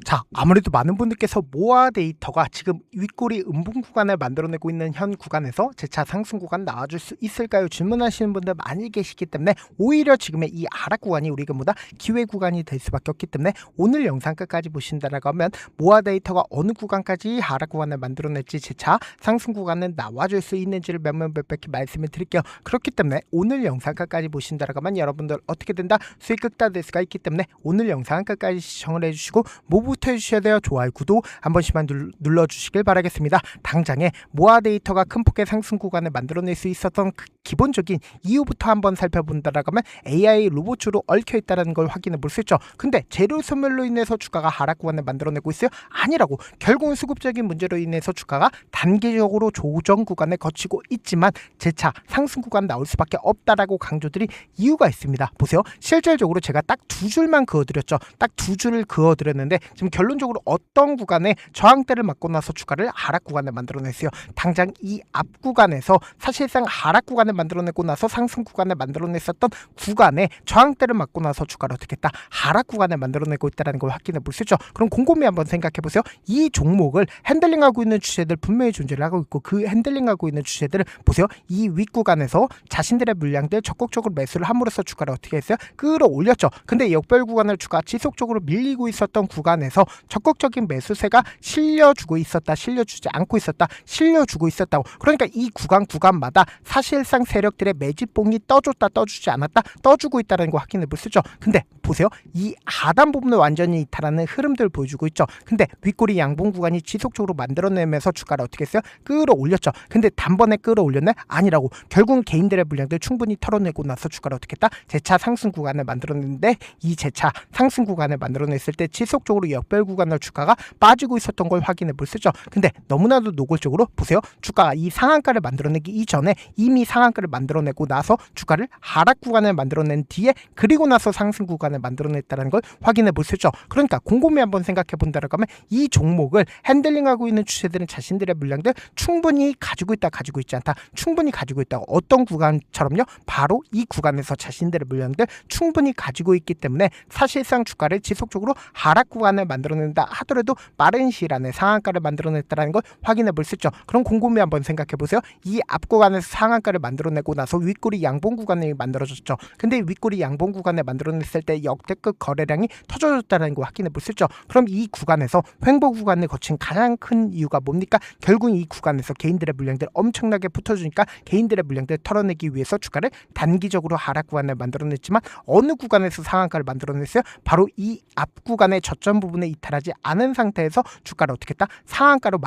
자, 아무래도 많은 분들께서 모아 데이터가 지금 윗꼬리 음봉 구간을 만들어내고 있는 현 구간에서 재차 상승 구간 나와줄 수 있을까요? 질문하시는 분들 많이 계시기 때문에 오히려 지금의 이 하락 구간이 우리금보다 기회 구간이 될 수밖에 없기 때문에 오늘 영상 끝까지 보신다라고 하면 모아 데이터가 어느 구간까지 하락 구간을 만들어낼지 재차 상승 구간은 나와줄 수 있는지를 몇몇몇백히 말씀을 드릴게요. 그렇기 때문에 오늘 영상 끝까지 보신다라고 하면 여러분들 어떻게 된다? 수익 극대화될 수가 있기 때문에 오늘 영상 끝까지 시청을 해주시고 뭐부터 해주셔야 돼요? 좋아요, 구독 한 번씩만 눌러주시길 바라겠습니다. 당장에 모아 데이터가 큰 폭의 상승 구간을 만들어낼 수 있었던 그 기본적인 이유부터 한번 살펴본다라고 하면 AI 로봇으로 얽혀있다는 걸 확인해 볼 수 있죠. 근데 재료 소멸로 인해서 주가가 하락 구간을 만들어내고 있어요? 아니라고. 결국은 수급적인 문제로 인해서 주가가 단기적으로 조정 구간을 거치고 있지만 재차 상승 구간 나올 수밖에 없다라고 강조드린 이유가 있습니다. 보세요. 실질적으로 제가 딱 두 줄만 그어드렸죠. 딱 두 줄을 그어드렸는데 지금 결론적으로 어떤 구간에 저항대를 맞고 나서 주가를 하락 구간을 만들어냈어요. 당장 이 앞 구간에서 사실상 하락 구간을 만들어내고 나서 상승 구간을 만들어냈었던 구간에 저항대를 맞고 나서 주가를 어떻게 했다? 하락 구간을 만들어내고 있다는 걸 확인해 볼 수 있죠. 그럼 곰곰이 한번 생각해 보세요. 이 종목을 핸들링하고 있는 주체들 분명히 존재를 하고 있고 그 핸들링하고 있는 주체들을 보세요. 이 윗구간에서 자신들의 물량들 적극적으로 매수를 함으로써 주가를 어떻게 했어요? 끌어올렸죠. 근데 역별 구간을 주가 지속적으로 밀리고 있었던 구간에서 적극적인 매수세가 실려주고 있었다, 실려주지 않고 있었다, 실려주고 있었다고. 그러니까 이 구간마다 사실상 세력들의 매집봉이 떠줬다, 떠주지 않았다, 떠주고 있다는 거 확인해 볼 수 있죠. 근데 보세요. 이 하단 부분을 완전히 이탈하는 흐름들을 보여주고 있죠. 근데 윗꼬리 양봉 구간이 지속적으로 만들어내면서 주가를 어떻게 했어요? 끌어올렸죠. 근데 단번에 끌어올렸네? 아니라고. 결국은 개인들의 물량들 충분히 털어내고 나서 주가를 어떻게 했다? 재차 상승 구간을 만들어냈는데 이 재차 상승 구간을 만들어냈을 때 지속적으로 역별 구간을 주가가 빠지고 있었던 걸 확인해 볼 수 있죠. 근데 너무나도 노골적으로 보세요. 주가가 이 상한가를 만들어내기 이전에 이미 상한가를 만들어내고 나서 주가를 하락 구간을 만들어낸 뒤에 그리고 나서 상승 구간을 만들어냈다는 걸 확인해 볼 수 있죠. 그러니까 곰곰이 한번 생각해 본다라고 하면 이 종목을 핸들링하고 있는 주체들은 자신들의 물량들 충분히 가지고 있다, 가지고 있지 않다, 충분히 가지고 있다. 어떤 구간처럼요? 바로 이 구간에서 자신들의 물량들 충분히 가지고 있기 때문에 사실상 주가를 지속적으로 하락 구간을 만들어낸다 하더라도 빠른 시일 안에 상한가를 만들어냈다는 걸 확인해 볼 수 있죠. 그럼 곰곰이 한번 생각해 보세요. 이 앞 구간에서 상한가를 만들어내고 나서 윗꼬리 양봉 구간이 만들어졌죠. 근데 윗꼬리 양봉 구간을 만들어냈을 때 역대급 거래량이 터져졌다는 걸 확인해 볼 수 있죠. 그럼 이 구간에서 횡보 구간을 거친 가장 큰 이유가 뭡니까? 결국 이 구간에서 개인들의 물량들 엄청나게 붙어주니까 개인들의 물량들 털어내기 위해서 주가를 단기적으로 하락 구간을 만들어냈지만 어느 구간에서 상한가를 만들어냈어요? 바로 이 앞 구간의 저점 부분에 이탈하지 않은 상태에서 주가를 어떻게 했다? 상한가로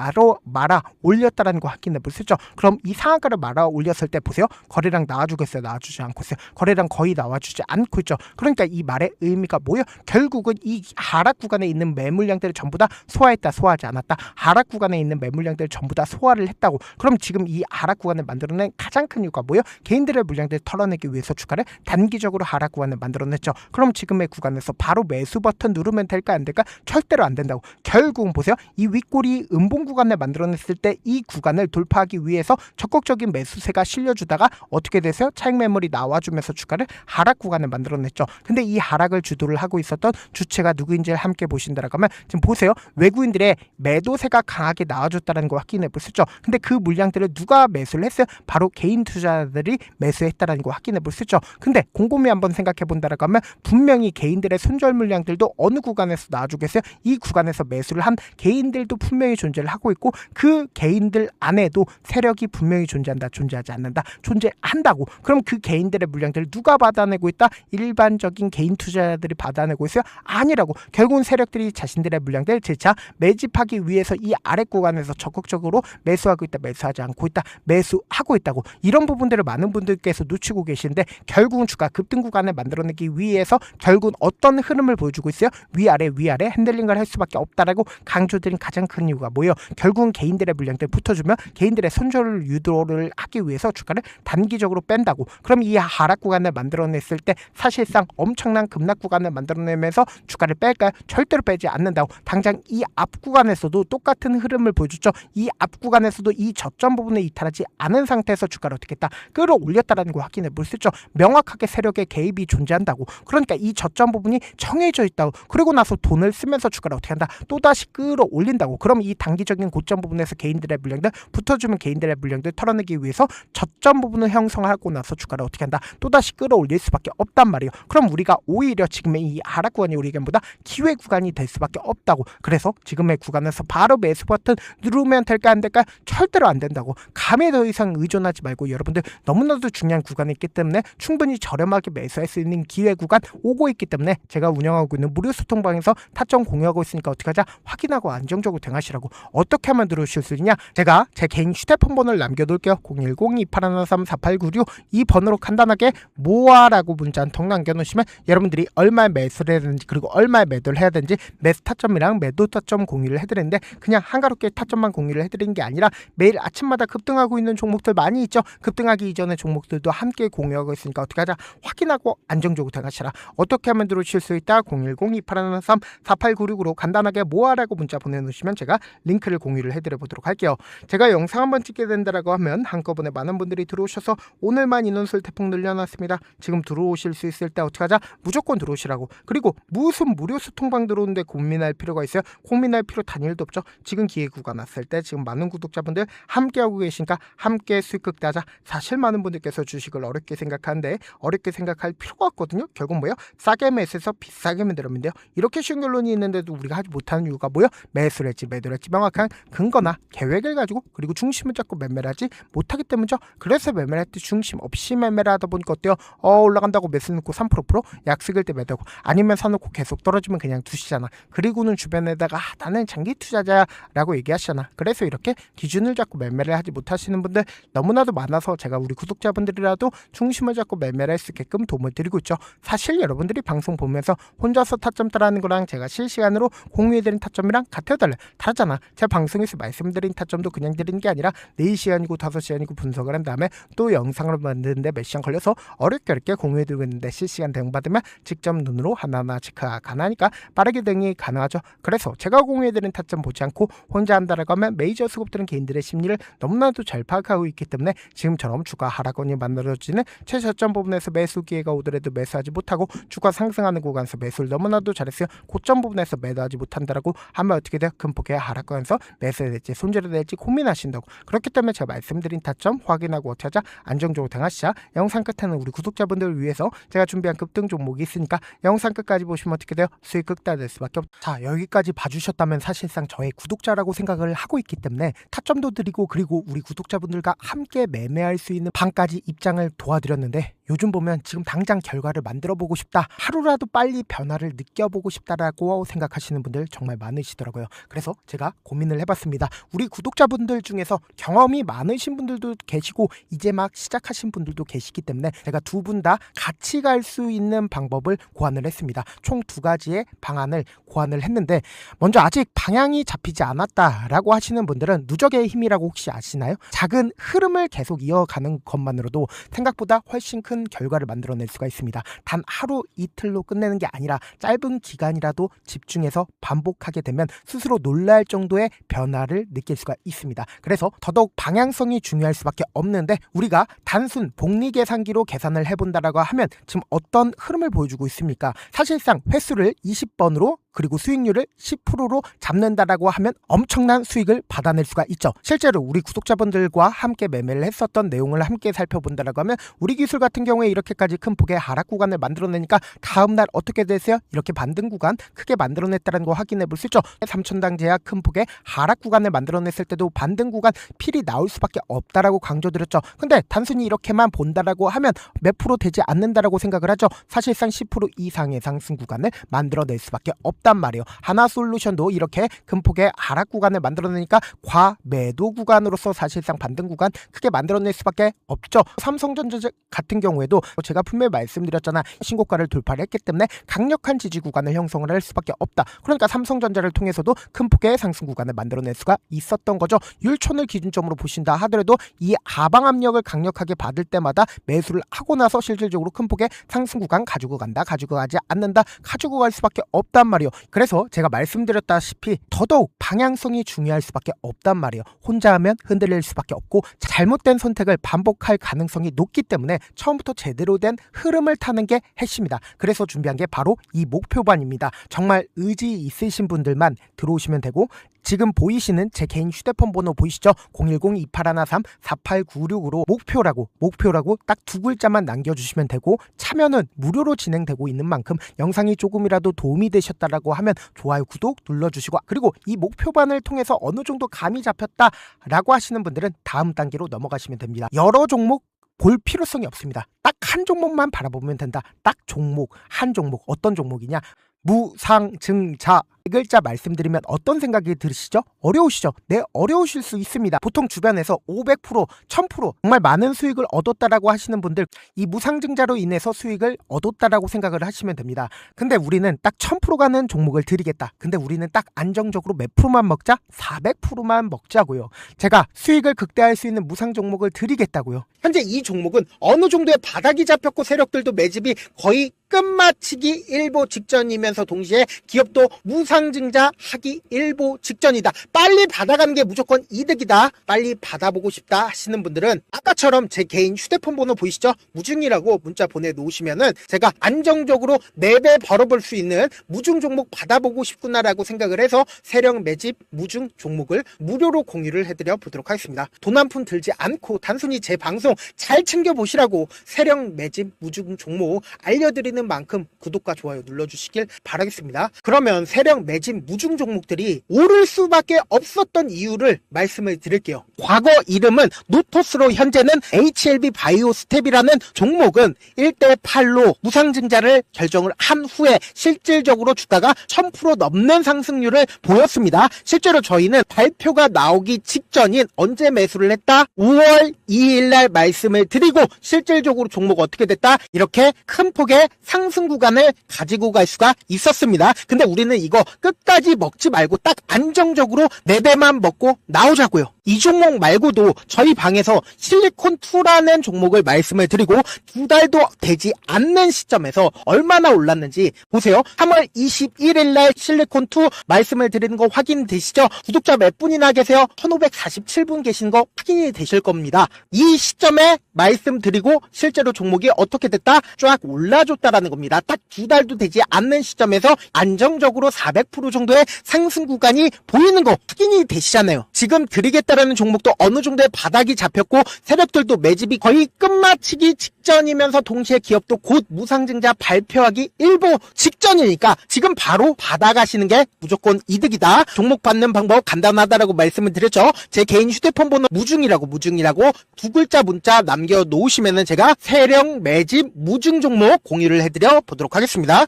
말아 올렸다라는 거 확인해 볼 수 있죠. 그럼 이 상한가를 말아 올렸을 때 보세요. 거래량 나와주겠어요? 나와주지 않고 있어요? 거래량 거의 나와주지 않고 있죠. 그러니까 이 말의 의미가 뭐예요? 결국은 이 하락 구간에 있는 매물량들을 전부 다 소화했다, 소화하지 않았다. 하락 구간에 있는 매물량들을 전부 다 소화를 했다고. 그럼 지금 이 하락 구간을 만들어낸 가장 큰 이유가 뭐예요? 개인들의 물량들을 털어내기 위해서 주가를 단기적으로 하락 구간을 만들어냈죠. 그럼 지금의 구간에서 바로 매수 버튼 누르면 될까, 안 될까? 절대로 안 된다고. 결국은 보세요. 이 윗꼬리 음봉 구간을 만들어냈을 때 이 구간을 돌파하기 위해서 적극적인 매수세가 실려주다가 어떻게 되세요? 차익 매물이 나와주면서 주가를 하락 구간을 만들어냈죠. 근데 이 하락을 주도를 하고 있었던 주체가 누구인지를 함께 보신다라고 하면 지금 보세요. 외국인들의 매도세가 강하게 나와줬다는 걸 확인해 볼 수 있죠. 근데 그 물량들을 누가 매수를 했어요? 바로 개인 투자자들이 매수했다는 걸 확인해 볼 수 있죠. 근데 곰곰이 한번 생각해 본다라고 하면 분명히 개인들의 손절 물량들도 어느 구간에서 나와주겠어요? 이 구간에서 매수를 한 개인들도 분명히 존재를 하고 있고 그 개인들 안에도 세력이 분명히 존재한다, 존재하지 않는다, 존재한다고. 그럼 그 개인들의 물량들을 누가 받아내고 있다? 일반적인 개인 투자자들이 받아내고 있어요? 아니라고. 결국은 세력들이 자신들의 물량들 재차 매집하기 위해서 이 아래 구간에서 적극적으로 매수하고 있다, 매수하지 않고 있다, 매수하고 있다고. 이런 부분들을 많은 분들께서 놓치고 계시는데 결국은 주가 급등 구간을 만들어내기 위해서 결국은 어떤 흐름을 보여주고 있어요? 위아래 핸들링을 할 수밖에 없다라고 강조드린 가장 큰 이유가 뭐예요? 결국은 개인들의 물량들 붙어주면 개인들의 손절 유도를 하기 위해서 주가를 단기적으로 뺀다고. 그럼 이 하락 구간을 만들어냈을 때 사실상 엄청난 급락 구간을 만들어내면서 주가를 뺄까요? 절대로 빼지 않는다고. 당장 이 앞 구간에서도 똑같은 흐름을 보여줬죠. 이 앞 구간에서도 이 저점 부분에 이탈하지 않은 상태에서 주가를 어떻게 했다? 끌어올렸다라는 거 확인해 볼 수 있죠. 명확하게 세력의 개입이 존재한다고. 그러니까 이 저점 부분이 정해져 있다고. 그리고 나서 돈을 쓰면서 주가를 어떻게 한다? 또다시 끌어올린다고. 그럼 이 단기적인 고점 부분에서 개인들의 물량들, 붙어주면 개인들의 물량들 털어내기 위해서 저점 부분을 형성하고 나서 주가를 어떻게 한다? 또다시 끌어올릴 수밖에 없단 말이에요. 그럼 우리가 오히려 지금의 이 하락 구간이 우리에게보다 기회 구간이 될 수밖에 없다고. 그래서 지금의 구간에서 바로 매수 버튼 누르면 될까 안 될까? 절대로 안 된다고. 감에 더 이상 의존하지 말고 여러분들 너무나도 중요한 구간이 있기 때문에 충분히 저렴하게 매수할 수 있는 기회 구간 오고 있기 때문에 제가 운영하고 있는 무료 소통방에서 타점 공유하고 있으니까 어떻게 하자? 확인하고 안정적으로 대응하시라고. 어떻게 하면 들어오실 수 있냐? 제가 제 개인 휴대폰 번호를 남겨놓을게요. 010-2813-4896 이 번호로 간단하게 모아라고 문자 한 통 남겨놓으시면 여러분들이 얼마에 매수를 해야 되는지 그리고 얼마에 매도를 해야 되는지 매수 타점이랑 매도 타점 공유를 해드리는데 그냥 한가롭게 타점만 공유를 해드리는 게 아니라 매일 아침마다 급등하고 있는 종목들 많이 있죠. 급등하기 이전의 종목들도 함께 공유하고 있으니까 어떻게 하자? 확인하고 안정적으로 대응하시라. 어떻게 하면 들어오실 수 있다? 010-2813-4896으로 간단하게 모아라고 문자 보내놓으시면 제가 링크를 공유를 해드려 보도록 할게요. 제가 영상 한번 찍게 된다라고 하면 한꺼번에 많은 분들이 들어오셔서 오늘만 인원수를 대폭 늘려놨습니다. 지금 들어오실 수 있을 때 어떻게 하자? 무조건 들어오시라고. 그리고 무슨 무료 소통방 들어오는데 고민할 필요가 있어요? 고민할 필요 단일도 없죠. 지금 기회 구간 왔을 때 지금 많은 구독자분들 함께하고 계시니까 함께 수익 극대하자. 사실 많은 분들께서 주식을 어렵게 생각하는데 어렵게 생각할 필요가 없거든요. 결국 뭐예요? 싸게 매수해서 비싸게 만들면 돼요. 이렇게 쉬운 결론이 있는데도 우리가 하지 못하는 이유가 뭐예요? 매수를 했지 매도를 했지 명확한 근거나 계획을 가지고 그리고 중심을 잡고 매매를 하지 못하기 때문이죠. 그래서 매매를 할 때 중심 없이 매매를 하다 보니까 어때요? 올라간다고 매수 넣고 3% 약속일 때 매도하고 아니면 사놓고 계속 떨어지면 그냥 두시잖아. 그리고는 주변에다가 나는 장기 투자자야 라고 얘기하시잖아. 그래서 이렇게 기준을 잡고 매매를 하지 못하시는 분들 너무나도 많아서 제가 우리 구독자분들이라도 중심을 잡고 매매를 할 수 있게끔 도움을 드리고 있죠. 사실 여러분들이 방송 보면서 혼자서 타점 따라하는 거랑 제가 실시간으로 공유해드린 타점이랑 같아요 달라요? 다르잖아. 제가 방송에서 말씀드린 타점도 그냥 드리는 게 아니라 4시간이고 5시간이고 분석을 한 다음에 또 영상을 만드는데 몇 시간 걸려서 어렵게 공유해드리고 있는데 실시간 대응받으면 직접 눈으로 하나하나 체크가 가능하니까 빠르게 대응이 가능하죠. 그래서 제가 공유해드린 타점 보지 않고 혼자 한다라고 하면 메이저 수급들은 개인들의 심리를 너무나도 잘 파악하고 있기 때문에 지금처럼 주가 하락권이 만들어지는 최저점 부분에서 매수 기회가 오더라도 매수하지 못하고 주가 상승하는 구간에서 매수를 너무나도 잘했어요. 고점 부분에서 매도하지 못한다라고 하면 어떻게 돼요? 큰 폭의 하락권에서 매수해야 될지 손절해야 될지 고민하신다고. 그렇기 때문에 제가 말씀드린 타점 확인하고 어떻게 하자? 안정적으로 대응하시자. 영상 끝에는 우리 구독자분들을 위해서 제가 준비한 급등 종목이 있으니까 영상 끝까지 보시면 어떻게 돼요? 수익 극대화될 수밖에 없죠. 자, 여기까지 봐주셨다면 사실상 저의 구독자라고 생각을 하고 있기 때문에 타점도 드리고 그리고 우리 구독자분들과 함께 매매할 수 있는 방까지 입장을 도와드렸는데 요즘 보면 지금 당장 결과를 만들어 보고 싶다, 하루라도 빨리 변화를 느껴보고 싶다라고 생각하시는 분들 정말 많으시더라고요. 그래서 제가 고민을 해봤습니다. 우리 구독자분들 중에서 경험이 많으신 분들도 계시고 이제 막 시작하신 분들도 계시기 때문에 제가 두 분 다 같이 갈 수 있는 방법을 고안을 했습니다. 총 2가지의 방안을 고안을 했는데 먼저 아직 방향이 잡히지 않았다라고 하시는 분들은 누적의 힘이라고 혹시 아시나요? 작은 흐름을 계속 이어가는 것만으로도 생각보다 훨씬 큰 결과를 만들어낼 수가 있습니다. 단 하루 이틀로 끝내는 게 아니라 짧은 기간이라도 집중해서 반복하게 되면 스스로 놀랄 정도의 변화를 느낄 수가 있습니다. 그래서 더더욱 방향성이 중요할 수밖에 없는데 우리가 단순 복리 계산기로 계산을 해본다라고 하면 지금 어떤 흐름을 보여주고 있습니까? 사실상 횟수를 20번으로 그리고 수익률을 10%로 잡는다라고 하면 엄청난 수익을 받아낼 수가 있죠. 실제로 우리 구독자분들과 함께 매매를 했었던 내용을 함께 살펴본다라고 하면 우리 기술 같은 경우에 이렇게까지 큰 폭의 하락 구간을 만들어내니까 다음날 어떻게 됐어요? 이렇게 반등 구간 크게 만들어냈다는 거 확인해 볼 수 있죠. 3천당 제약 큰 폭의 하락 구간을 만들어냈을 때도 반등 구간 필이 나올 수밖에 없다라고 강조드렸죠. 근데 단순히 이렇게만 본다라고 하면 몇 프로 되지 않는다라고 생각을 하죠. 사실상 10% 이상의 상승 구간을 만들어낼 수밖에 없다. 없단 말이에요. 하나솔루션도 이렇게 큰 폭의 하락 구간을 만들어내니까 과매도 구간으로서 사실상 반등 구간 크게 만들어낼 수밖에 없죠. 삼성전자 같은 경우에도 제가 분명히 말씀드렸잖아. 신고가를 돌파를 했기 때문에 강력한 지지 구간을 형성을 할 수밖에 없다. 그러니까 삼성전자를 통해서도 큰 폭의 상승 구간을 만들어낼 수가 있었던 거죠. 율촌을 기준점으로 보신다 하더라도 이 하방 압력을 강력하게 받을 때마다 매수를 하고 나서 실질적으로 큰 폭의 상승 구간 가지고 간다, 가지고 가지 않는다, 가지고 갈 수밖에 없단 말이에요. 그래서 제가 말씀드렸다시피 더더욱 방향성이 중요할 수밖에 없단 말이에요. 혼자 하면 흔들릴 수밖에 없고 잘못된 선택을 반복할 가능성이 높기 때문에 처음부터 제대로 된 흐름을 타는 게 핵심이다. 그래서 준비한 게 바로 이 목표반입니다. 정말 의지 있으신 분들만 들어오시면 되고, 지금 보이시는 제 개인 휴대폰 번호 보이시죠? 010-2813-4896으로 목표라고 딱 두 글자만 남겨주시면 되고, 참여는 무료로 진행되고 있는 만큼 영상이 조금이라도 도움이 되셨다라고 하면 좋아요, 구독 눌러주시고, 그리고 이 목표반을 통해서 어느 정도 감이 잡혔다라고 하시는 분들은 다음 단계로 넘어가시면 됩니다. 여러 종목 볼 필요성이 없습니다. 딱 한 종목만 바라보면 된다. 딱 종목, 한 종목. 어떤 종목이냐? 무상증자. 이 글자 말씀드리면 어떤 생각이 들으시죠? 어려우시죠? 네, 어려우실 수 있습니다. 보통 주변에서 500%, 1000% 정말 많은 수익을 얻었다라고 하시는 분들, 이 무상증자로 인해서 수익을 얻었다라고 생각을 하시면 됩니다. 근데 우리는 딱 1000% 가는 종목을 드리겠다. 근데 우리는 딱 안정적으로 몇 프로만 먹자? 400%만 먹자고요. 제가 수익을 극대화할 수 있는 무상 종목을 드리겠다고요. 현재 이 종목은 어느 정도의 바닥이 잡혔고 세력들도 매집이 거의 끝마치기 일보 직전이면서 동시에 기업도 무상증자 하기 일보 직전이다. 빨리 받아가는 게 무조건 이득이다. 빨리 받아보고 싶다 하시는 분들은 아까처럼 제 개인 휴대폰 번호 보이시죠? 무중이라고 문자 보내놓으시면은 제가 안정적으로 4배 벌어볼 수 있는 무중 종목 받아보고 싶구나라고 생각을 해서 세력 매집 무중 종목을 무료로 공유를 해드려 보도록 하겠습니다. 돈 한 푼 들지 않고 단순히 제 방송 잘 챙겨보시라고 세력 매집 무중 종목 알려드리는 만큼 구독과 좋아요 눌러주시길 바라겠습니다. 그러면 세력 매집 무중 종목들이 오를 수밖에 없었던 이유를 말씀을 드릴게요. 과거 이름은 노토스로 현재는 HLB 바이오스텝이라는 종목은 1대8로 무상증자를 결정을 한 후에 실질적으로 주가가 1000% 넘는 상승률을 보였습니다. 실제로 저희는 발표가 나오기 직전인 언제 매수를 했다? 5월 2일날 말씀을 드리고 실질적으로 종목 어떻게 됐다? 이렇게 큰 폭의 상승 구간을 가지고 갈 수가 있었습니다. 근데 우리는 이거 끝까지 먹지 말고 딱 안정적으로 4배만 먹고 나오자고요. 이 종목 말고도 저희 방에서 실리콘2라는 종목을 말씀을 드리고 2달도 되지 않는 시점에서 얼마나 올랐는지 보세요. 3월 21일 날 실리콘2 말씀을 드리는 거 확인되시죠? 구독자 몇 분이나 계세요? 1547분 계신 거 확인이 되실 겁니다. 이 시점에 말씀드리고 실제로 종목이 어떻게 됐다? 쫙 올라줬다라는 겁니다. 딱 2달도 되지 않는 시점에서 안정적으로 400% 정도의 상승 구간이 보이는 거 확인이 되시잖아요. 지금 드리겠다라는 종목도 어느 정도의 바닥이 잡혔고 세력들도 매집이 거의 끝마치기 직전이면서 동시에 기업도 곧 무상증자 발표하기 일보 직전이니까 지금 바로 받아가시는 게 무조건 이득이다. 종목 받는 방법 간단하다라고 말씀을 드렸죠. 제 개인 휴대폰 번호 무중이라고 두 글자 문자 남겨놓으시면은 제가 세력 매집 무중 종목 공유를 해드려 보도록 하겠습니다.